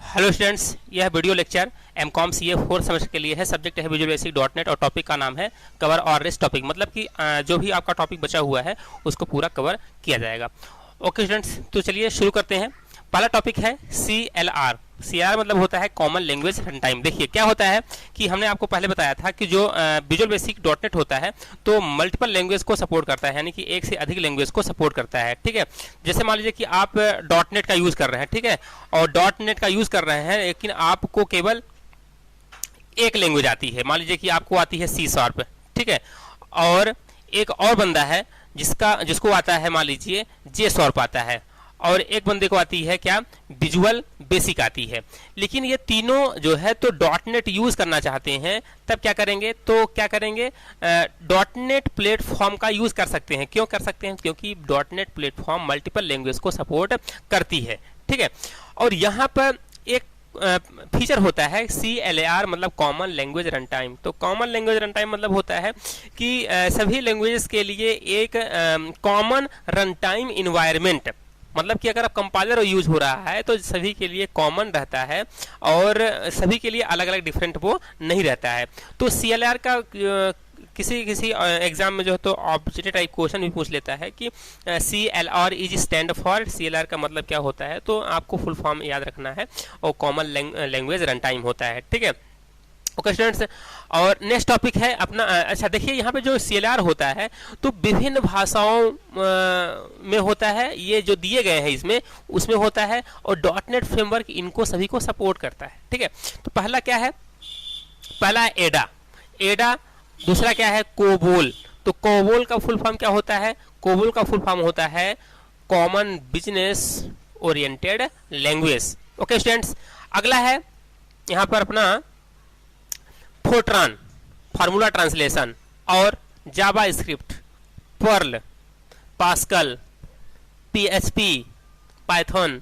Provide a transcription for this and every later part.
Hello students, यह video lecture M Com CA 4 semester के लिए है। सब्जेक्ट है विजुअल बेसिक .NET और टॉपिक का नाम है कवर और रेस्ट टॉपिक, मतलब कि जो भी आपका टॉपिक बचा हुआ है उसको पूरा कवर किया जाएगा। ओके स्टूडेंट्स, तो चलिए शुरू करते हैं। पहला टॉपिक है CLR। CLR मतलब होता है कॉमन लैंग्वेज रन टाइम। देखिए क्या होता है कि हमने आपको पहले बताया था कि जो विजुअल बेसिक .NET होता है तो मल्टीपल लैंग्वेज को सपोर्ट करता है, यानी कि एक से अधिक लैंग्वेज को सपोर्ट करता है। ठीक है, जैसे मान लीजिए कि आप .NET का यूज़ कर रहे हैं, ठीक है, और .NET का यूज़ कर रहे हैं लेकिन आपको केवल एक लैंग्वेज आती है। मान लीजिए कि आपको आती है C#, ठीक है, और एक और बंदा है जिसको आता है मान लीजिए J# आता है, और एक बंदे को आती है क्या, विजुअल बेसिक आती है। लेकिन ये तीनों जो है तो .NET यूज करना चाहते हैं, तब क्या करेंगे, तो क्या करेंगे, .NET प्लेटफॉर्म का यूज कर सकते हैं। क्यों कर सकते हैं? क्योंकि .NET प्लेटफॉर्म मल्टीपल लैंग्वेज को सपोर्ट करती है। ठीक है, और यहाँ पर एक फीचर होता है CLR मतलब कॉमन लैंग्वेज रन टाइम। तो कॉमन लैंग्वेज रन टाइम मतलब होता है कि सभी लैंग्वेजेस के लिए एक कॉमन रन टाइम इन्वायरमेंट, मतलब कि अगर आप कंपाइलर यूज हो रहा है तो सभी के लिए कॉमन रहता है और सभी के लिए अलग अलग डिफरेंट वो नहीं रहता है। तो CLR का किसी एग्जाम में जो है तो ऑब्जेक्टिव टाइप क्वेश्चन भी पूछ लेता है कि CLR is stand for. CLR का मतलब क्या होता है, तो आपको फुल फॉर्म याद रखना है, और कॉमन लैंग्वेज रन टाइम होता है। ठीक है, ओके स्टूडेंट्स, और नेक्स्ट टॉपिक है अपना। अच्छा देखिए, यहाँ पे जो CLR होता है तो विभिन्न भाषाओं में होता है, ये जो दिए गए हैं इसमें उसमें होता है, और .NET फ्रेमवर्क इनको सभी को सपोर्ट करता है। ठीक है, तो पहला क्या है, पहला है एडा, दूसरा क्या है, कोबोल। तो कोबोल का फुल फॉर्म क्या होता है, कोबोल का फुल फॉर्म होता है common business oriented language. Okay students, अगला है यहाँ पर अपना फोर्ट्रान फार्मूला ट्रांसलेशन, और JavaScript, Perl, Pascal, PHP, Python,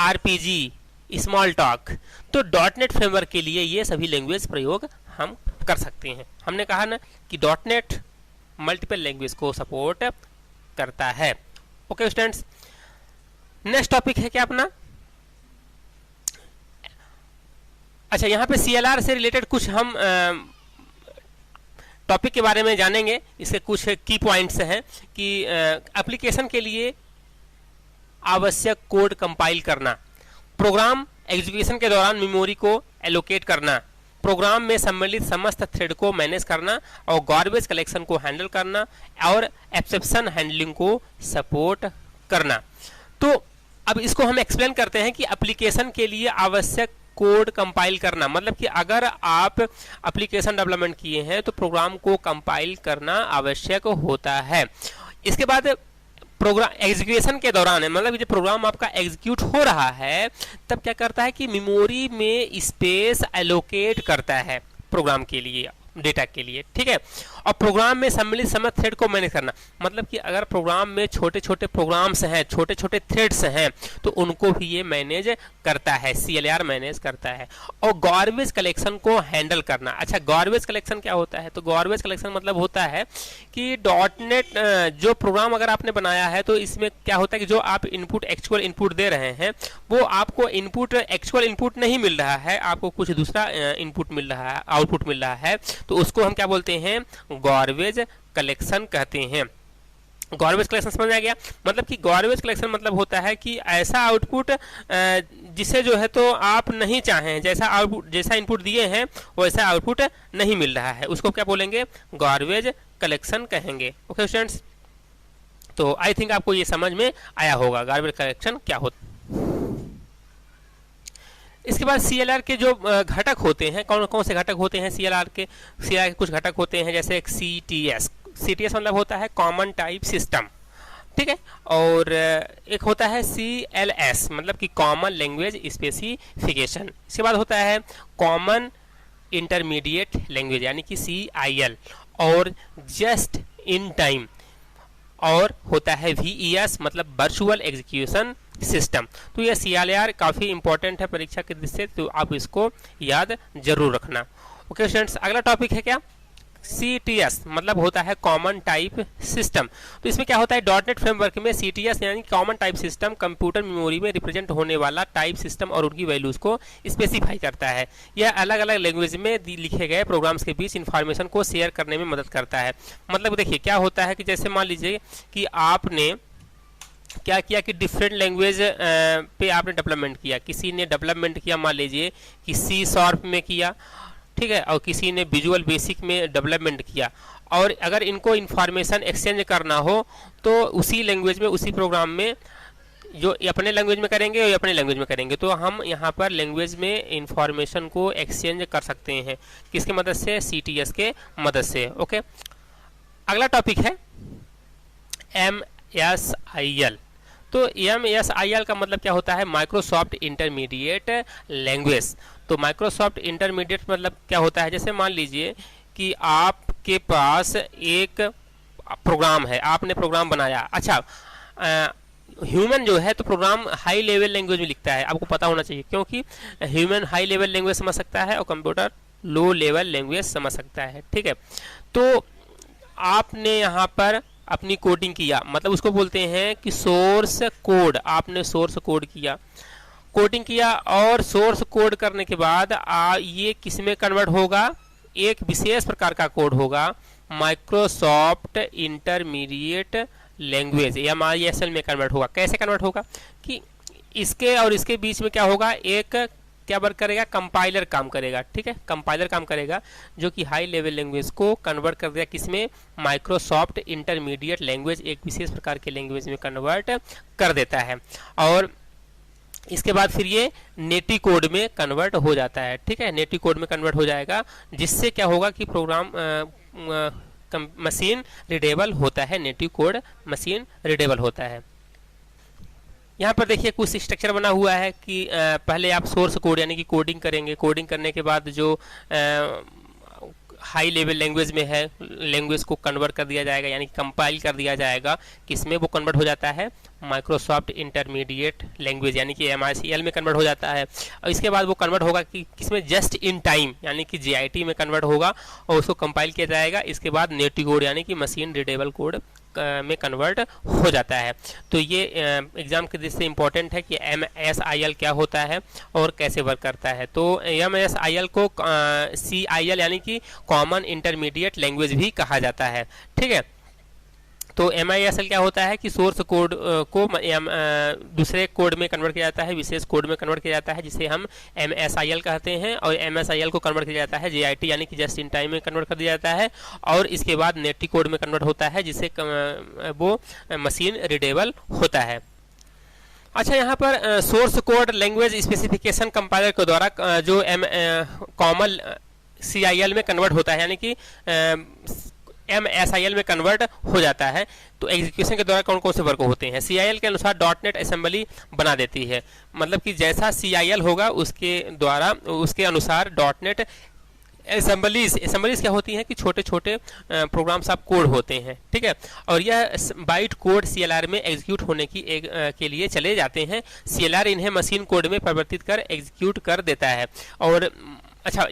RPG, Smalltalk. तो .NET फ्रेमवर्क के लिए ये सभी लैंग्वेज प्रयोग हम कर सकते हैं। हमने कहा ना कि .NET मल्टीपल लैंग्वेज को सपोर्ट करता है। ओके स्टूडेंट्स, नेक्स्ट टॉपिक है क्या अपना। अच्छा, यहाँ पे CLR से रिलेटेड कुछ हम टॉपिक के बारे में जानेंगे। इसके कुछ की पॉइंट्स हैं कि एप्लीकेशन के लिए आवश्यक कोड कंपाइल करना, प्रोग्राम एग्जीक्यूशन के दौरान मेमोरी को एलोकेट करना, प्रोग्राम में सम्मिलित समस्त थ्रेड को मैनेज करना, और गार्बेज कलेक्शन को हैंडल करना, और एक्सेप्शन हैंडलिंग को सपोर्ट करना। तो अब इसको हम एक्सप्लेन करते हैं कि एप्लीकेशन के लिए आवश्यक कोड कंपाइल करना, मतलब कि अगर आप एप्लीकेशन डेवलपमेंट किए हैं तो प्रोग्राम को कंपाइल करना आवश्यक होता है। इसके बाद प्रोग्राम एग्जीक्यूशन के दौरान, मतलब जब प्रोग्राम आपका एग्जीक्यूट हो रहा है तब क्या करता है कि मेमोरी में स्पेस एलोकेट करता है प्रोग्राम के लिए, डेटा के लिए। ठीक है, और प्रोग्राम में सम्मिलित समस्त थ्रेड को मैनेज करना, मतलब कि अगर प्रोग्राम में छोटे छोटे प्रोग्राम्स हैं, छोटे छोटे थ्रेड्स हैं, तो उनको भी ये मैनेज करता है, CLR मैनेज करता है। और गार्बेज कलेक्शन को हैंडल करना। अच्छा, गार्बेज कलेक्शन क्या होता है, तो गार्बेज कलेक्शन मतलब होता है कि .NET जो प्रोग्राम अगर आपने बनाया है तो इसमें क्या होता है कि जो आप इनपुट एक्चुअल इनपुट दे रहे हैं वो आपको इनपुट एक्चुअल इनपुट नहीं मिल रहा है, आपको कुछ दूसरा इनपुट मिल रहा है, आउटपुट मिल रहा है, तो उसको हम क्या बोलते हैं, गार्बेज कलेक्शन कहते हैं। गार्बेज कलेक्शन समझ आ गया, मतलब कि गार्बेज कलेक्शन मतलब होता है कि ऐसा आउटपुट जिसे जो है तो आप नहीं चाहें, जैसा इनपुट दिए हैं वैसा आउटपुट नहीं मिल रहा है, उसको क्या बोलेंगे, गार्बेज कलेक्शन कहेंगे। ओके स्टूडेंट्स, तो आई थिंक आपको ये समझ में आया होगा गार्बेज कलेक्शन क्या होता है। इसके बाद CLR के जो घटक होते हैं, कौन कौन से घटक होते हैं CLR के कुछ घटक होते हैं, जैसे एक CTS मतलब होता है कॉमन टाइप सिस्टम। ठीक है, और एक होता है CLS मतलब कि कॉमन लैंग्वेज स्पेसिफिकेशन। इसके बाद होता है कॉमन इंटरमीडिएट लैंग्वेज यानी कि CIL, और जस्ट इन टाइम, और होता है VES मतलब वर्चुअल एग्जीक्यूशन सिस्टम। तो यह CLR काफ़ी इंपॉर्टेंट है परीक्षा के दृष्टि से, तो आप इसको याद जरूर रखना। ओके स्टूडेंट्स, अगला टॉपिक है क्या, CTS मतलब होता है कॉमन टाइप सिस्टम। तो इसमें क्या होता है, डॉटनेट फ्रेमवर्क में CTS यानी common type system computer memory में रिप्रेजेंट होने वाला टाइप सिस्टम और उनकी वैल्यूज को स्पेसिफाई करता है। यह अलग अलग लैंग्वेज में लिखे गए प्रोग्राम्स के बीच इंफॉर्मेशन को शेयर करने में मदद करता है। मतलब देखिए क्या होता है कि जैसे मान लीजिए कि आपने क्या किया कि डिफरेंट लैंग्वेज पे आपने डेवलपमेंट किया, किसी ने डेवलपमेंट किया मान लीजिए कि C# में किया, ठीक है, और किसी ने विजुअल बेसिक में डेवलपमेंट किया, और अगर इनको इंफॉर्मेशन एक्सचेंज करना हो तो उसी लैंग्वेज में उसी प्रोग्राम में जो अपने लैंग्वेज में करेंगे और अपने लैंग्वेज में करेंगे, तो हम यहाँ पर लैंग्वेज में इंफॉर्मेशन को एक्सचेंज कर सकते हैं। किसकी मदद से, CTS के मदद से। ओके, अगला टॉपिक है MSIL। तो MSIL का मतलब क्या होता है, माइक्रोसॉफ्ट इंटरमीडिएट लैंग्वेज। तो माइक्रोसॉफ्ट इंटरमीडिएट मतलब क्या होता है, जैसे मान लीजिए कि आपके पास एक प्रोग्राम है, आपने प्रोग्राम बनाया। अच्छा, ह्यूमन जो है तो प्रोग्राम हाई लेवल लैंग्वेज में लिखता है, आपको पता होना चाहिए, क्योंकि ह्यूमन हाई लेवल लैंग्वेज समझ सकता है और कंप्यूटर लो लेवल लैंग्वेज समझ सकता है। ठीक है, तो आपने यहाँ पर अपनी कोडिंग किया, मतलब उसको बोलते हैं कि सोर्स कोड। आपने सोर्स कोड किया, कोडिंग किया, और सोर्स कोड करने के बाद ये किस में कन्वर्ट होगा, एक विशेष प्रकार का कोड होगा, माइक्रोसॉफ्ट इंटरमीडिएट लैंग्वेज MISL में कन्वर्ट होगा। कैसे कन्वर्ट होगा कि इसके और इसके बीच में क्या होगा, एक क्या वर्क करेगा, कंपाइलर काम करेगा। ठीक है, कंपाइलर काम करेगा जो कि हाई लेवल लैंग्वेज को कन्वर्ट कर देगा किसमें, माइक्रोसॉफ्ट इंटरमीडिएट लैंग्वेज, एक विशेष प्रकार के लैंग्वेज में कन्वर्ट कर देता है, और इसके बाद फिर ये नेटिव कोड में कन्वर्ट हो जाता है। ठीक है, नेटिव कोड में कन्वर्ट हो जाएगा, जिससे क्या होगा कि प्रोग्राम मशीन रीडेबल होता है, नेटिव कोड मशीन रीडेबल होता है। यहाँ पर देखिए कुछ स्ट्रक्चर बना हुआ है कि पहले आप सोर्स कोड यानी कि कोडिंग करेंगे, कोडिंग करने के बाद जो हाई लेवल लैंग्वेज में है, लैंग्वेज को कन्वर्ट कर दिया जाएगा, यानी कंपाइल कर दिया जाएगा, किसमें वो कन्वर्ट हो जाता है, माइक्रोसॉफ्ट इंटरमीडिएट लैंग्वेज यानी कि MISL में कन्वर्ट हो जाता है। और इसके बाद वो कन्वर्ट होगा कि किसमें, जस्ट इन टाइम यानी कि JIT में कन्वर्ट होगा और उसको कंपाइल किया जाएगा। इसके बाद नेटिव कोड यानी कि मशीन रीडेबल कोड में कन्वर्ट हो जाता है। तो ये एग्जाम के दृष्टि से इम्पोर्टेंट है कि MSIL क्या होता है और कैसे वर्क करता है। तो MSIL को CIL यानी कि कॉमन इंटरमीडिएट लैंग्वेज भी कहा जाता है। ठीक है, तो MISL क्या होता है कि सोर्स कोड को दूसरे कोड में कन्वर्ट किया जाता है, विशेष कोड में कन्वर्ट किया जाता है, जिसे हम MSIL कहते हैं, और MSIL को कन्वर्ट किया जाता है JIT यानी कि जस्ट इन टाइम में कन्वर्ट कर दिया जाता है, और इसके बाद नेटिव कोड में कन्वर्ट होता है, जिसे वो मशीन रीडेबल होता है। अच्छा, यहाँ पर source code language specification compiler के द्वारा जो कॉमन CIL में कन्वर्ट होता है, यानी कि MSIL में कन्वर्ट हो जाता है। तो एग्जीक्यूशन के द्वारा कौन कौन से वर्क होते हैं, CIL के अनुसार डॉटनेट असेंबली बना देती है, मतलब कि जैसा CIL होगा उसके द्वारा उसके अनुसार डॉटनेट असेंबलीज क्या होती हैं कि छोटे छोटे प्रोग्राम्स आप कोड होते हैं। ठीक है, और यह बाइट कोड CLR में एग्जीक्यूट होने की के लिए चले जाते हैं। CLR इन्हें मशीन कोड में परिवर्तित कर एग्जीक्यूट कर देता है। और अच्छा,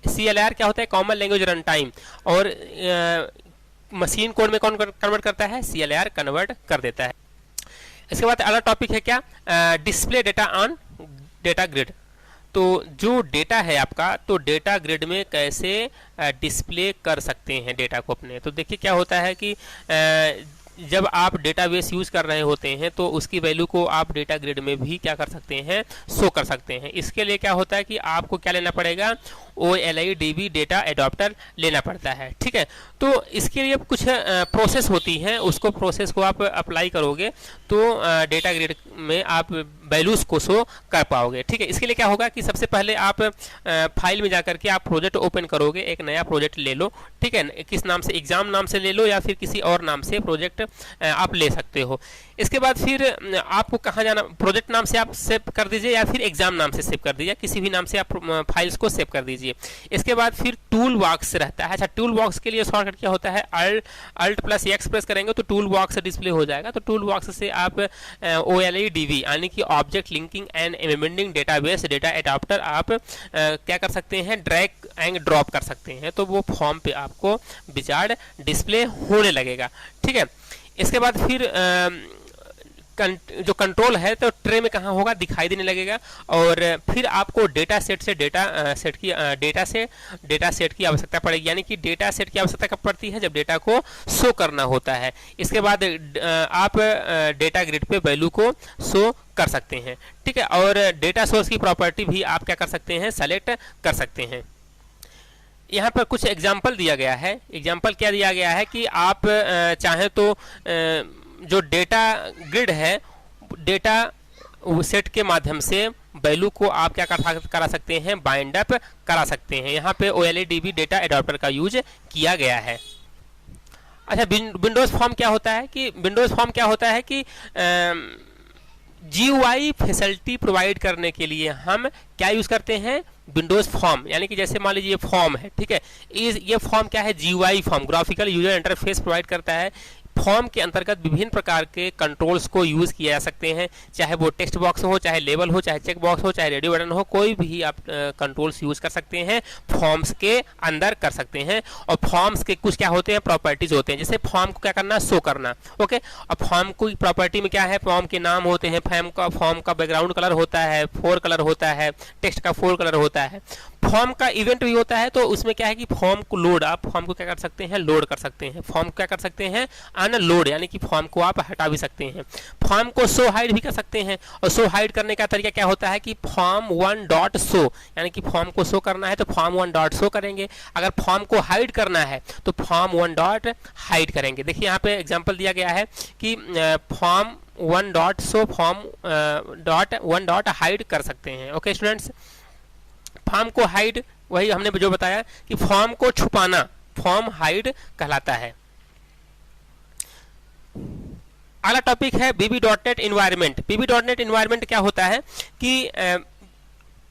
CLR क्या होता है, कॉमन लैंग्वेज रन टाइम, और मशीन कोड में कौन कन्वर्ट करता है, CLR कन्वर्ट कर देता है। इसके बाद अगला टॉपिक है क्या, display data on data grid. तो जो डेटा है आपका, तो डेटा ग्रिड में कैसे डिस्प्ले कर सकते हैं डेटा को अपने। तो देखिए क्या होता है कि जब आप डेटाबेस यूज़ कर रहे होते हैं तो उसकी वैल्यू को आप डेटा ग्रिड में भी क्या कर सकते हैं, शो कर सकते हैं। इसके लिए क्या होता है कि आपको क्या लेना पड़ेगा, OLIDB डेटा एडॉप्टर लेना पड़ता है। ठीक है, तो इसके लिए कुछ प्रोसेस होती हैं, उसको प्रोसेस को आप अप्लाई करोगे तो डेटा ग्रिड में आप वैल्यूज़ को शो कर पाओगे। ठीक है, इसके लिए क्या होगा कि सबसे पहले आप फाइल में जाकर के आप प्रोजेक्ट ओपन करोगे, एक नया प्रोजेक्ट ले लो। ठीक है, किस नाम से, एग्जाम नाम से ले लो या फिर किसी और नाम से प्रोजेक्ट आप ले सकते हो। इसके बाद फिर आपको कहाँ जाना, प्रोजेक्ट नाम से आप सेव कर दीजिए या फिर एग्जाम नाम से सेव कर दीजिए, किसी भी नाम से आप फाइल्स को सेव कर दीजिए। लीजिए। इसके बाद फिर टूल बॉक्स रहता है। अच्छा, टूल बॉक्स के लिए शॉर्टकट क्या होता है, अल्ट प्लस एक्स प्रेस करेंगे तो टूल बॉक्स डिस्प्ले हो जाएगा। तो टूल बॉक्स से आप OLEDV यानी कि object linking and embedding database data adapter आप क्या कर सकते हैं, ड्रैग एंड ड्रॉप कर सकते हैं। तो वो फॉर्म पे आपको विजार्ड डिस्प्ले होने लगेगा। ठीक है, इसके बाद फिर जो कंट्रोल है तो ट्रे में कहाँ होगा, दिखाई देने लगेगा। और फिर आपको डेटा सेट से डेटा सेट की आवश्यकता पड़ेगी, यानी कि डेटा सेट की आवश्यकता कब पड़ती है, जब डेटा को शो करना होता है। इसके बाद आप डेटा ग्रिड पे वैल्यू को शो कर सकते हैं। ठीक है, और डेटा सोर्स की प्रॉपर्टी भी आप क्या कर सकते हैं, सेलेक्ट कर सकते हैं। यहाँ पर कुछ एग्जाम्पल दिया गया है। एग्जाम्पल क्या दिया गया है कि आप चाहें तो जो डेटा ग्रिड है, डेटा सेट के माध्यम से वैल्यू को आप क्या करा सकते हैं, बाइंड अप करा सकते हैं। यहाँ पे OLEDV डेटा एडाप्टर का यूज किया गया है। अच्छा, विंडोज फॉर्म क्या होता है कि विंडोज फॉर्म क्या होता है कि GUI फैसिलिटी प्रोवाइड करने के लिए हम क्या यूज करते हैं, विंडोज फॉर्म। यानी कि जैसे मान लीजिए ये फॉर्म है, ठीक है, ये फॉर्म क्या है, GUI form, graphical user interface provide करता है। फॉर्म के अंतर्गत विभिन्न प्रकार के कंट्रोल्स को यूज किया जा सकते हैं, चाहे वो टेक्स्ट बॉक्स हो, चाहे लेबल हो, चाहे चेक बॉक्स हो, चाहे रेडियो बटन हो, कोई भी आप कंट्रोल्स यूज कर सकते हैं, फॉर्म्स के अंदर कर सकते हैं। और फॉर्म्स के कुछ क्या होते हैं, प्रॉपर्टीज होते हैं, जैसे फॉर्म को क्या करना, शो करना। ओके, और फॉर्म की प्रॉपर्टी में क्या है, फॉर्म के नाम होते हैं, फॉर्म का बैकग्राउंड कलर होता है, 4 कलर होता है, टेक्स्ट का 4 कलर होता है। फॉर्म का इवेंट भी होता है, तो उसमें क्या है कि फॉर्म को लोड, आप फॉर्म को क्या कर सकते हैं, लोड कर सकते हैं। फॉर्म क्या कर सकते हैं, अनलोड, यानी कि फॉर्म को आप हटा भी सकते हैं। फॉर्म को शो हाइड भी कर सकते हैं, और शो हाइड करने का तरीका क्या होता है कि फॉर्म 1 डॉट शो, यानी कि फॉर्म को शो करना है तो फॉर्म 1 डॉट शो करेंगे, अगर फॉर्म को हाइड करना है तो फॉर्म 1 डॉट हाइड करेंगे। देखिए यहाँ पे एग्जाम्पल दिया गया है कि form 1 dot show, form 1 dot hide कर सकते हैं। ओके स्टूडेंट्स, फॉर्म को हाइड, वही हमने जो बताया कि फॉर्म को छुपाना फॉर्म हाइड कहलाता है। अगला टॉपिक है VB.NET इन्वायरमेंट। VB.NET इन्वायरमेंट क्या होता है कि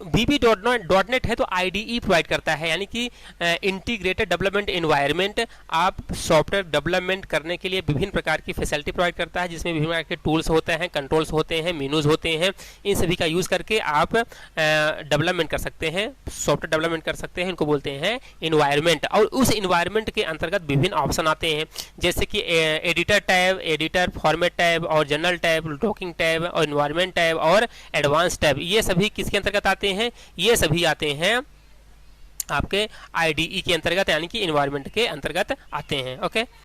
VB.NET है तो IDE प्रोवाइड करता है, यानी कि इंटीग्रेटेड डेवलपमेंट इन्वायरमेंट। आप सॉफ्टवेयर डेवलपमेंट करने के लिए विभिन्न प्रकार की फैसिलिटी प्रोवाइड करता है, जिसमें विभिन्न प्रकार के टूल्स होते हैं, कंट्रोल्स होते हैं, मेनूज होते हैं। इन सभी का यूज़ करके आप डेवलपमेंट कर सकते हैं, सॉफ्टवेयर डेवलपमेंट कर सकते हैं, इनको बोलते हैं इन्वायरमेंट। और उस इन्वायरमेंट के अंतर्गत विभिन्न ऑप्शन आते हैं, जैसे कि editor tab, editor format tab, और जनरल टैब, डॉकिंग टैब, और इन्वायरमेंट टैब, और एडवांस टैब। ये सभी किसके अंतर्गत आते हैं, ये सभी आते हैं आपके IDE के अंतर्गत, यानी कि इन्वायरमेंट के अंतर्गत आते हैं। ओके।